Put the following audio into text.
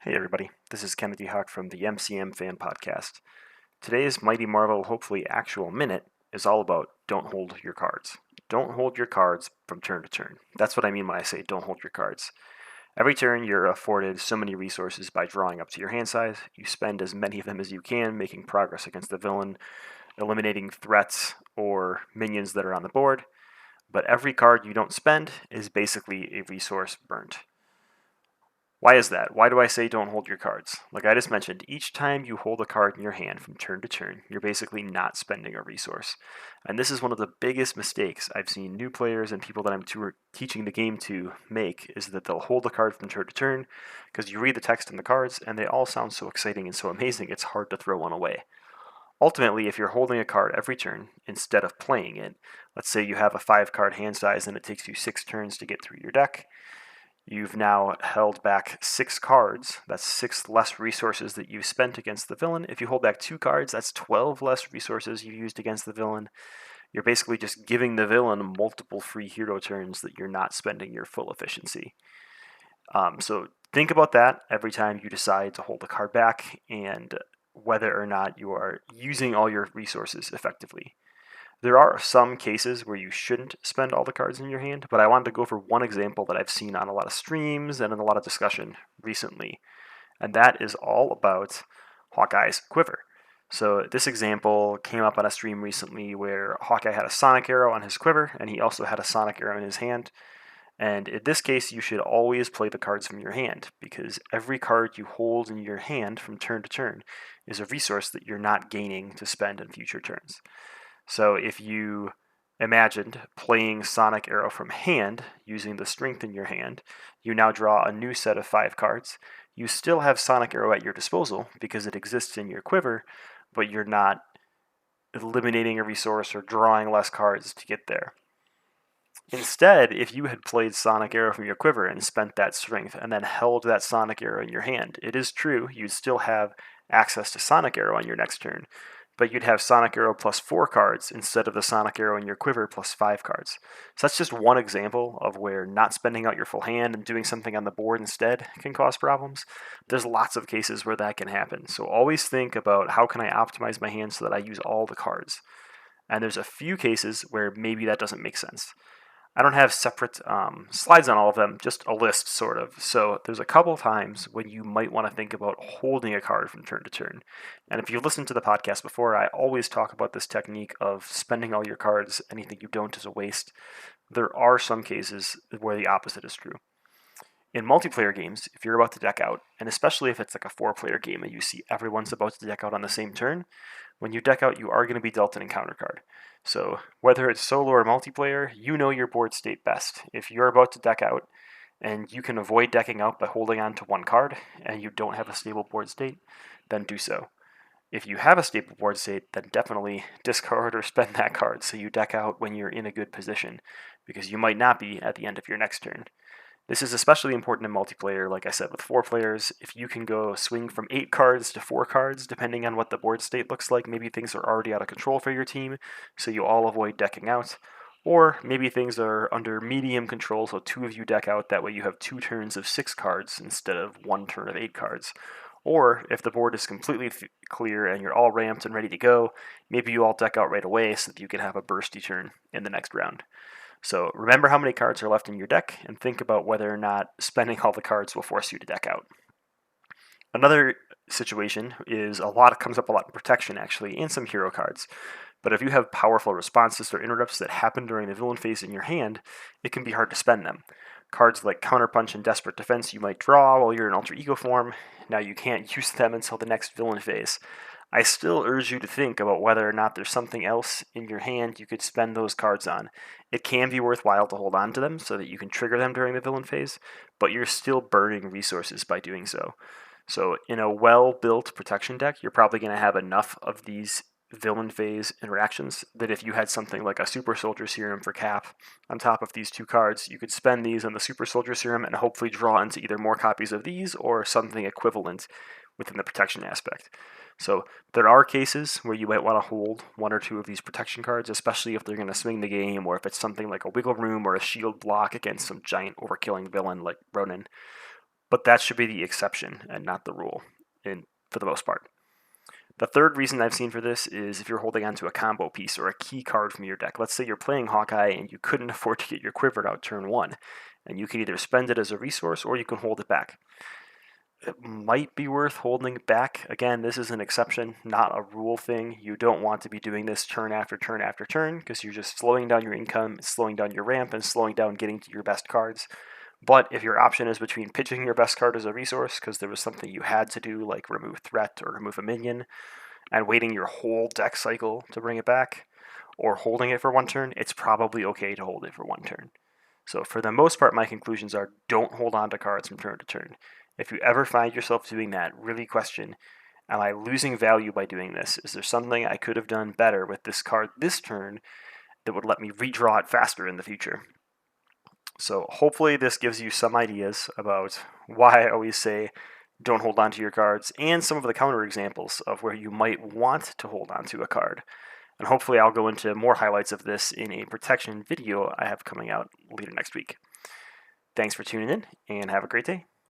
Hey everybody, this is Kennedy Hawk from the MCM Fan Podcast. Today's Mighty Marvel, hopefully actual minute, is all about don't hold your cards. Don't hold your cards from turn to turn. That's what I mean when I say don't hold your cards. Every turn you're afforded so many resources by drawing up to your hand size. You spend as many of them as you can, making progress against the villain, eliminating threats or minions that are on the board. But every card you don't spend is basically a resource burnt. Why is that? Why do I say don't hold your cards? Like I just mentioned, each time you hold a card in your hand from turn to turn, you're basically not spending a resource. And this is one of the biggest mistakes I've seen new players and people that I'm teaching the game to make, is that they'll hold a card from turn to turn because you read the text in the cards and they all sound so exciting and so amazing it's hard to throw one away. Ultimately, if you're holding a card every turn instead of playing it, let's say you have a 5-card hand size and it takes you 6 turns to get through your deck, you've now held back 6 cards. That's 6 less resources that you've spent against the villain. If you hold back 2 cards, that's 12 less resources you used against the villain. You're basically just giving the villain multiple free hero turns that you're not spending your full efficiency. So think about that every time you decide to hold a card back and whether or not you are using all your resources effectively. There are some cases where you shouldn't spend all the cards in your hand, but I wanted to go over one example that I've seen on a lot of streams and in a lot of discussion recently, and that is all about Hawkeye's quiver. So this example came up on a stream recently where Hawkeye had a sonic arrow on his quiver, and he also had a sonic arrow in his hand. And in this case, you should always play the cards from your hand, because every card you hold in your hand from turn to turn is a resource that you're not gaining to spend in future turns. So if you imagined playing Sonic Arrow from hand using the strength in your hand, you now draw a new set of 5 cards. You still have Sonic Arrow at your disposal because it exists in your quiver, but you're not eliminating a resource or drawing less cards to get there. Instead, if you had played Sonic Arrow from your quiver and spent that strength and then held that Sonic Arrow in your hand, it is true you'd still have access to Sonic Arrow on your next turn, but you'd have Sonic Arrow plus 4 cards instead of the Sonic Arrow in your quiver plus 5 cards. So that's just one example of where not spending out your full hand and doing something on the board instead can cause problems. There's lots of cases where that can happen. So always think about how can I optimize my hand so that I use all the cards. And there's a few cases where maybe that doesn't make sense. I don't have separate slides on all of them, just a list sort of. So there's a couple of times when you might want to think about holding a card from turn to turn. And if you've listened to the podcast before, I always talk about this technique of spending all your cards. Anything you don't is a waste. There are some cases where the opposite is true. In multiplayer games, if you're about to deck out, and especially if it's like a 4-player game and you see everyone's about to deck out on the same turn, when you deck out, you are going to be dealt an encounter card. So whether it's solo or multiplayer, you know your board state best. If you're about to deck out and you can avoid decking out by holding on to one card and you don't have a stable board state, then do so. If you have a stable board state, then definitely discard or spend that card so you deck out when you're in a good position, because you might not be at the end of your next turn. This is especially important in multiplayer, like I said, with 4 players. If you can go swing from 8 cards to 4 cards, depending on what the board state looks like, maybe things are already out of control for your team, so you all avoid decking out. Or maybe things are under medium control, so 2 of you deck out, that way you have 2 turns of 6 cards instead of 1 turn of 8 cards. Or if the board is completely clear and you're all ramped and ready to go, maybe you all deck out right away so that you can have a bursty turn in the next round. So remember how many cards are left in your deck and think about whether or not spending all the cards will force you to deck out. Another situation is comes up a lot in protection actually, and some hero cards. But if you have powerful responses or interrupts that happen during the villain phase in your hand, it can be hard to spend them. Cards like Counterpunch and Desperate Defense you might draw while you're in Alter Ego form. Now you can't use them until the next villain phase. I still urge you to think about whether or not there's something else in your hand you could spend those cards on. It can be worthwhile to hold on to them so that you can trigger them during the villain phase, but you're still burning resources by doing so. So in a well-built protection deck, you're probably going to have enough of these villain phase interactions that if you had something like a Super Soldier Serum for Cap on top of these 2 cards, you could spend these on the Super Soldier Serum and hopefully draw into either more copies of these or something equivalent within the protection aspect. So there are cases where you might want to hold 1 or 2 of these protection cards, especially if they're going to swing the game, or if it's something like a Wiggle Room or a shield block against some giant overkilling villain like Ronin. but that should be the exception and not the rule for the most part. The third reason I've seen for this is if you're holding onto a combo piece or a key card from your deck. Let's say you're playing Hawkeye and you couldn't afford to get your quiver out turn 1, and you can either spend it as a resource or you can hold it back. It might be worth holding it back. Again, this is an exception, not a rule thing. You don't want to be doing this turn after turn after turn because you're just slowing down your income, slowing down your ramp, and slowing down getting to your best cards. But if your option is between pitching your best card as a resource because there was something you had to do, like remove threat or remove a minion, and waiting your whole deck cycle to bring it back, or holding it for 1 turn, it's probably okay to hold it for 1 turn. So for the most part, my conclusions are don't hold on to cards from turn to turn. If you ever find yourself doing that, really question, am I losing value by doing this? Is there something I could have done better with this card this turn that would let me redraw it faster in the future? So hopefully this gives you some ideas about why I always say don't hold on to your cards, and some of the counter examples of where you might want to hold on to a card. And hopefully I'll go into more highlights of this in a protection video I have coming out later next week. Thanks for tuning in, and have a great day.